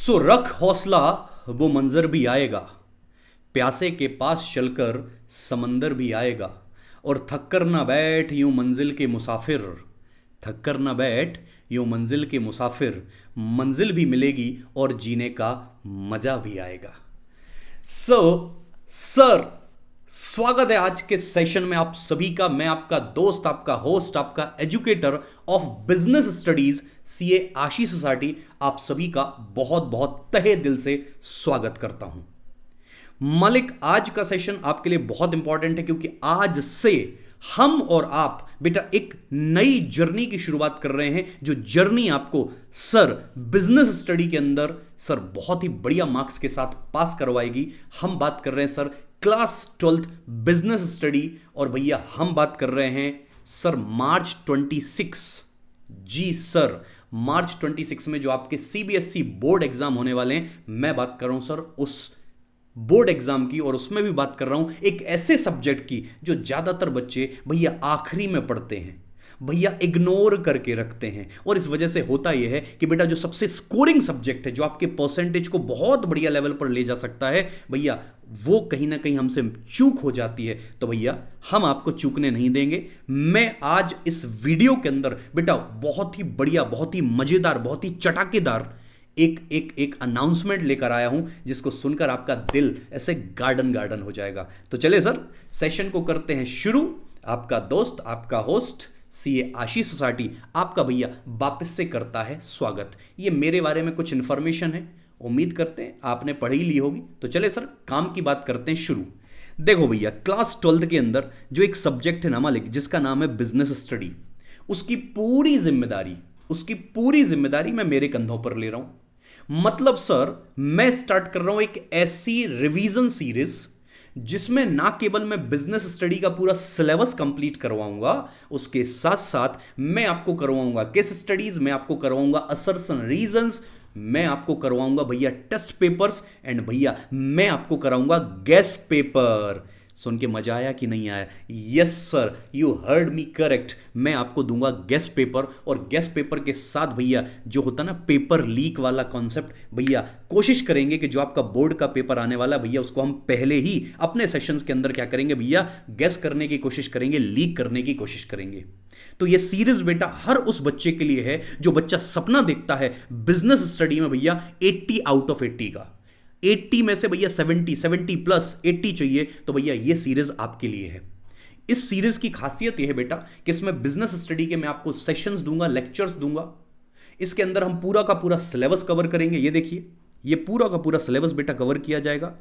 सो रख हौसला, वो मंजर भी आएगा। प्यासे के पास चलकर समंदर भी आएगा। और थक कर ना बैठ यूं मंजिल के मुसाफिर, थक कर ना बैठ यूं मंजिल के मुसाफिर, मंजिल भी मिलेगी और जीने का मजा भी आएगा। सो सर, स्वागत है आज के सेशन में आप सभी का। मैं आपका दोस्त, आपका होस्ट, आपका educator of business studies CA Ashish society, आप सभी का बहुत बहुत तहे दिल से स्वागत करता हूं। मालिक, आज का सेशन आपके लिए बहुत इंपॉर्टेंट है क्योंकि आज से हम और आप बेटा एक नई जर्नी की शुरुआत कर रहे हैं। जो जर्नी आपको सर बिजनेस स्टडी के अंदर सर बहुत ही बढ़िया मार्क्स के साथ पास करवाएगी। हम बात कर रहे हैं sir class 12th business study. और भैया हम बात कर रहे हैं सर मार्च 26, जी सर, मार्च 26 में जो आपके सीबीएसई बोर्ड एग्जाम होने वाले हैं, मैं बात कर रहा हूं सर उस बोर्ड एग्जाम की। और उसमें भी बात कर रहा हूं एक ऐसे सब्जेक्ट की जो ज्यादातर बच्चे भैया आखिरी में पढ़ते हैं, भैया इग्नोर करके रखते हैं। और इस वजह से होता यह है कि बेटा जो सबसे स्कोरिंग सब्जेक्ट है, जो आपके परसेंटेज को बहुत बढ़िया लेवल पर ले जा सकता है, भैया वो कहीं ना कहीं हमसे चूक हो जाती है। तो भैया हम आपको चूकने नहीं देंगे। मैं आज इस वीडियो के अंदर बेटा बहुत ही बढ़िया, बहुत ही मजेदार, बहुत ही चटाकेदार एक एक एक अनाउंसमेंट लेकर आया हूं जिसको सुनकर आपका दिल ऐसे गार्डन गार्डन हो जाएगा। तो चले सर, सेशन को करते हैं शुरू। आपका दोस्त, आपका होस्ट सीए आशीष सोसाइटी आपका भैया वापस से करता है स्वागत। ये मेरे बारे में कुछ इंफॉर्मेशन है, उम्मीद करते हैं आपने पढ़ ही ली होगी। तो चले सर, काम की बात करते हैं शुरू। देखो भैया, क्लास 12th के अंदर जो एक सब्जेक्ट है ना मालिक, जिसका नाम है बिजनेस स्टडी, उसकी पूरी जिम्मेदारी मैं मेरे कंधों पर ले रहा हूं। मतलब सर, मैं स्टार्ट कर रहा हूं एक ऐसी रिवीजन सीरीज जिसमें ना केवल मैं बिजनेस स्टडी का पूरा सिलेबस कंप्लीट करवाऊंगा, उसके साथ साथ मैं आपको करवाऊंगा केस स्टडीज, मैं आपको करवाऊंगा असर्शन रीजंस, मैं आपको करवाऊंगा भैया टेस्ट पेपर्स, एंड भैया मैं आपको कराऊंगा गेस्ट पेपर। सुन के मजा आया कि नहीं आया? Yes sir, you heard me correct. मैं आपको दूंगा गेस्ट पेपर, और गेस्ट पेपर के साथ भैया जो होता ना पेपर लीक वाला कॉन्सेप्ट, भैया कोशिश करेंगे कि जो आपका बोर्ड का पेपर आने वाला भैया उसको हम पहले ही अपने सेशंस के अंदर क्या करेंगे भैया, गेस करने की कोशिश करेंगे, लीक करने की कोशिश करेंगे। तो ये सीरीज बेटा हर उस बच्चे के लिए है जो बच्चा सपना देखता है बिजनेस स्टडी में भैया 80 आउट ऑफ 80 का, 80 में से भैया 70 प्लस 80 चाहिए, तो भैया ये सीरीज आपके लिए है। इस सीरीज की खासियत यह है बेटा कि इसमें बिजनेस स्टडी के मैं आपको सेशंस दूंगा, लेक्चर्स दूंगा। इसके अंदर हम पूरा का पूरा सिलेबस कवर करेंगे। ये देखिए, ये पूरा का पूरा सिलेबस बेटा कवर किया जाएगा।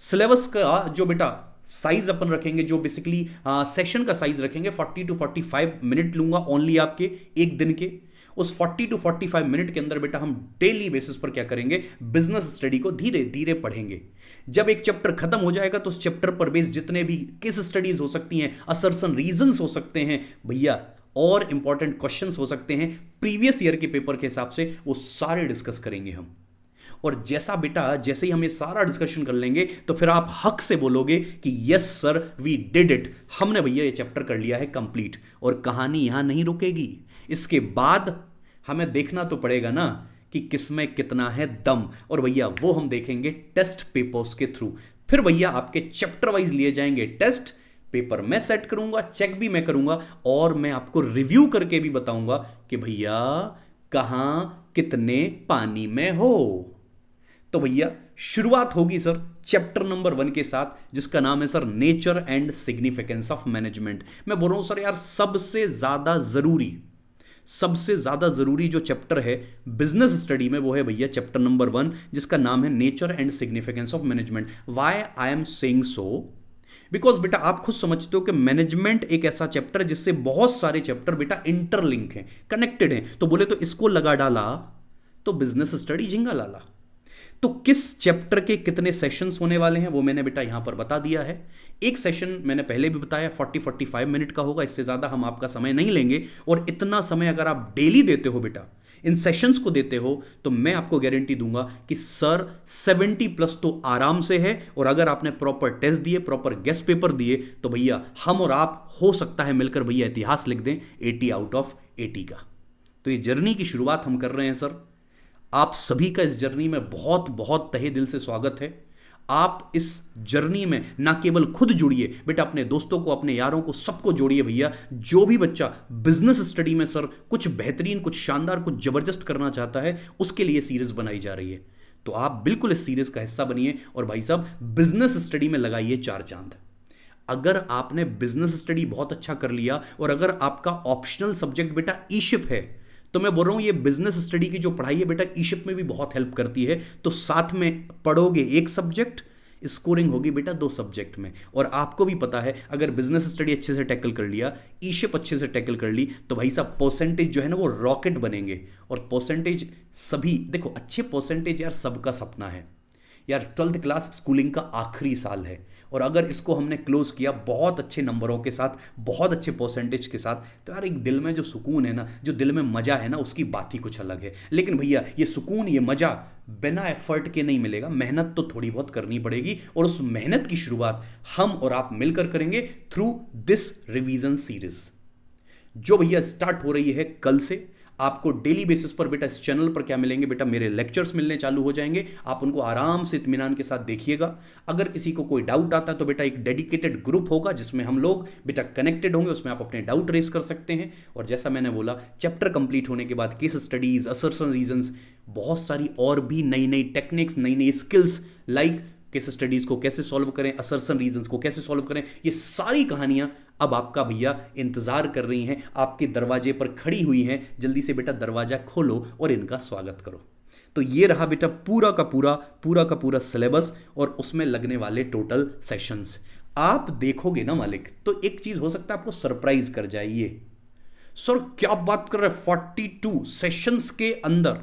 सिलेबस का जो बेटा साइज अपन रखेंगे, जो बेसिकली सेशन का साइज रखेंगे, 40 to 45 मिनट लूंगा ओनली आपके एक दिन के। उस 40 to 45 मिनट के अंदर बेटा हम डेली बेसिस पर क्या करेंगे, बिजनेस स्टडी को धीरे धीरे पढ़ेंगे। जब एक चैप्टर खत्म हो जाएगा तो उस चैप्टर पर बेस जितने भी केस स्टडीज हो सकती हैं, असर्शन रीजंस हो सकते हैं भैया, और इंपॉर्टेंट क्वेश्चंस हो सकते हैं प्रीवियस ईयर के पेपर के हिसाब से, वो सारे डिस्कस करेंगे हम। और जैसा बेटा जैसे ही हम ये सारा डिस्कशन कर लेंगे तो फिर आप हक से बोलोगे कि yes sir, we did it, हमने भैया ये चैप्टर कर लिया है कंप्लीट। और कहानी यहां नहीं रुकेगी, इसके बाद हमें देखना तो पड़ेगा ना कि किसमें कितना है दम, और भैया वो हम देखेंगे टेस्ट पेपर्स के थ्रू। फिर भैया आपके चैप्टर वाइज लिए जाएंगे टेस्ट पेपर, मैं सेट करूंगा, चेक भी मैं करूंगा, और मैं आपको रिव्यू करके भी बताऊंगा कि भैया कहां कितने पानी में हो। तो भैया शुरुआत होगी सर चैप्टर नंबर 1 के साथ, जिसका नाम है sir nature and significance of management. मैं बोल रहा हूं सर यार, सबसे ज्यादा जरूरी जो चैप्टर है बिजनेस स्टडी में, वो है भैया चैप्टर नंबर 1, जिसका नाम है nature and significance of management. Why I am saying so, because बेटा आप खुद समझते हो कि मैनेजमेंट एक ऐसा चैप्टर है जिससे बहुत सारे चैप्टर बेटा इंटरलिंक हैं, कनेक्टेड हैं। तो बोले तो इसको लगा डाला तो बिजनेस स्टडी झिंगा लाला। तो किस चैप्टर के कितने सेशंस होने वाले हैं वो मैंने बेटा यहां पर बता दिया है। एक सेशन मैंने पहले भी बताया 40-45 मिनट का होगा, इससे ज्यादा हम आपका समय नहीं लेंगे। और इतना समय अगर आप डेली देते हो बेटा, इन सेशंस को देते हो, तो मैं आपको गारंटी दूंगा कि सर 70 प्लस तो आराम से है। और अगर आपने प्रॉपर टेस्ट दिए, प्रॉपर गेस्ट पेपर दिए, तो भैया हम और आप हो सकता है मिलकर भैया इतिहास लिख दें 80 आउट ऑफ 80 का। तो ये जर्नी की शुरुआत हम कर रहे हैं सर आप सभी का इस जर्नी में बहुत बहुत तहे दिल से स्वागत है। आप इस जर्नी में ना केवल खुद जुड़िए बेटा, अपने दोस्तों को, अपने यारों को, सबको जोड़िए भैया। जो भी बच्चा बिजनेस स्टडी में सर कुछ बेहतरीन, कुछ शानदार, कुछ जबरदस्त करना चाहता है, उसके लिए सीरीज बनाई जा रही है। तो आप बिल्कुल इस सीरीज का हिस्सा बनिए और भाई साहब बिजनेस स्टडी में लगाइए चार चांद। अगर आपने बिजनेस स्टडी बहुत अच्छा कर लिया और अगर आपका ऑप्शनल सब्जेक्ट बेटा ईशिप है, तो मैं बोल रहा हूं ये बिजनेस स्टडी की जो पढ़ाई है बेटा ईशिप में भी बहुत हेल्प करती है। तो साथ में पढ़ोगे एक सब्जेक्ट, स्कोरिंग होगी बेटा दो सब्जेक्ट में। और आपको भी पता है अगर बिजनेस स्टडी अच्छे से टैकल कर लिया, ईशिप अच्छे से टैकल कर ली, तो भाई साहब परसेंटेज जो है ना वो रॉकेट बनेंगे। और परसेंटेज सभी देखो, अच्छे परसेंटेज यार सबका सपना है यार। 12th क्लास स्कूलिंग का आखिरी साल है और अगर इसको हमने क्लोज किया बहुत अच्छे नंबरों के साथ, बहुत अच्छे परसेंटेज के साथ, तो यार एक दिल में जो सुकून है ना, जो दिल में मजा है ना, उसकी बात ही कुछ अलग है। लेकिन भैया ये सुकून, ये मजा बिना एफर्ट के नहीं मिलेगा। मेहनत तो थोड़ी बहुत करनी पड़ेगी और उस मेहनत की शुरुआत हम और आप मिलकर करेंगे थ्रू दिस रिवीजन सीरीज, जो भैया स्टार्ट हो रही है कल से। आपको डेली बेसिस पर बेटा इस चैनल पर क्या मिलेंगे बेटा, मेरे लेक्चर्स मिलने चालू हो जाएंगे। आप उनको आराम से इत्मीनान के साथ देखिएगा। अगर किसी को कोई डाउट आता है तो बेटा एक डेडिकेटेड ग्रुप होगा जिसमें हम लोग बेटा कनेक्टेड होंगे, उसमें आप अपने डाउट रेस कर सकते हैं। और जैसा मैंने बोला, चैप्टर कंप्लीट होने के बाद केस स्टडीज, असर्शन रीजंस, बहुत सारी और भी नई नई टेक्निक्स, नई नई स्किल्स, लाइक केस स्टडीज को कैसे सॉल्व करें, असर्शन रीजंस को कैसे सॉल्व करें, ये सारी कहानियां अब आपका भैया इंतजार कर रही हैं, आपके दरवाजे पर खड़ी हुई हैं। जल्दी से बेटा दरवाजा खोलो और इनका स्वागत करो। तो ये रहा बेटा पूरा का पूरा सिलेबस और उसमें लगने वाले टोटल सेशंस। आप देखोगे ना मालिक, तो एक चीज हो सकता है आपको सरप्राइज कर जाए। ये सर क्या बात कर रहे हैं, 42 सेशंस के अंदर,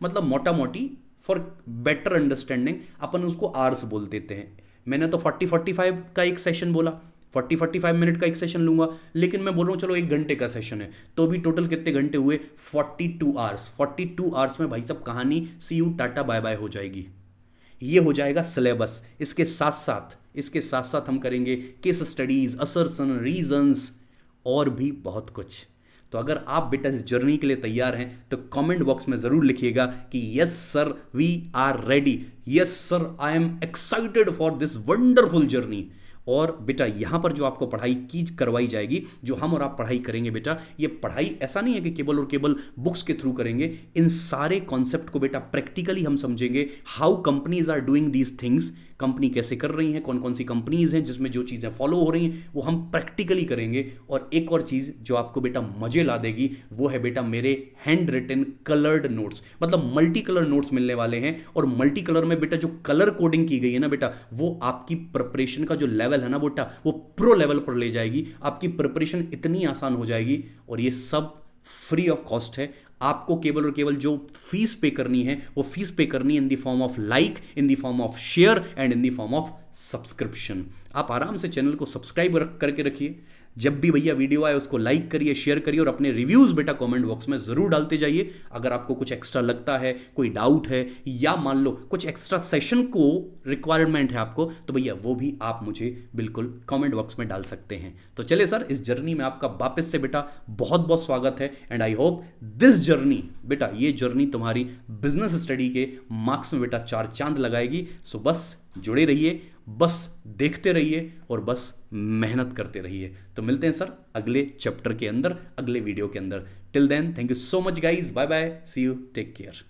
मतलब मोटा मोटी फॉर बेटर अंडरस्टैंडिंग अपन उसको आवर्स बोल देते हैं। मैंने तो 40-45 का एक सेशन बोला, 40-45 मिनट का एक सेशन लूंगा, लेकिन मैं बोल रहा हूं चलो एक घंटे का सेशन है, तो भी टोटल कितने घंटे हुए, 42 आवर्स। 42 आवर्स में भाई साहब कहानी सी यू टाटा बाय बाय हो जाएगी। ये हो जाएगा सिलेबस। इसके साथ साथ हम करेंगे केस स्टडीज, असर्शन, रीजंस और भी बहुत कुछ। तो अगर आप बेटा इस जर्नी के लिए तैयार हैं तो कमेंट बॉक्स में जरूर लिखिएगा कि yes sir we are ready, yes sir I am excited for this wonderful journey. और बेटा यहां पर जो आपको पढ़ाई की करवाई जाएगी, जो हम और आप पढ़ाई करेंगे बेटा, ये पढ़ाई ऐसा नहीं है कि केवल और केवल बुक्स के थ्रू करेंगे। इन सारे कॉन्सेप्ट को बेटा प्रैक्टिकली हम समझेंगे। How companies are doing these things, company कैसे कर रही हैं, कौन कौन सी कंपनीज हैं जिसमें जो चीज़ें फॉलो हो रही हैं वो हम प्रैक्टिकली करेंगे। और एक और चीज़ जो आपको बेटा मजे ला देगी वो है बेटा मेरे हैंड रिटन कलर्ड नोट्स, मतलब मल्टी कलर नोट्स मिलने वाले हैं। और मल्टी कलर में बेटा जो कलर कोडिंग की गई है ना बेटा, वो आपकी प्रिपरेशन का जो लेवल है ना बेटा, वो प्रो लेवल पर ले जाएगी। आपकी प्रिपरेशन इतनी आसान हो जाएगी और ये सब फ्री ऑफ कॉस्ट है। आपको केवल और केवल जो फीस पे करनी है वो फीस पे करनी है in the form of like, in the form of share and in the form of subscription. आप आराम से चैनल को सब्सक्राइब करके रखिए। जब भी भैया वीडियो आए उसको लाइक करिए, शेयर करिए और अपने रिव्यूज बेटा कमेंट बॉक्स में जरूर डालते जाइए। अगर आपको कुछ एक्स्ट्रा लगता है, कोई डाउट है, या मान लो कुछ एक्स्ट्रा सेशन को रिक्वायरमेंट है आपको, तो भैया वो भी आप मुझे बिल्कुल कमेंट बॉक्स में डाल सकते हैं। तो चलिए सर, इस जर्नी में आपका वापस से बेटा बहुत बहुत स्वागत है and I hope this journey बेटा, ये जर्नी तुम्हारी बिजनेस स्टडी के मार्क्स में बेटा चार चांद लगाएगी। सो बस जुड़े रहिए, बस देखते रहिए और बस मेहनत करते रहिए। तो मिलते हैं सर अगले चैप्टर के अंदर, अगले वीडियो के अंदर। Till then thank you so much guys, bye bye, see you, take care.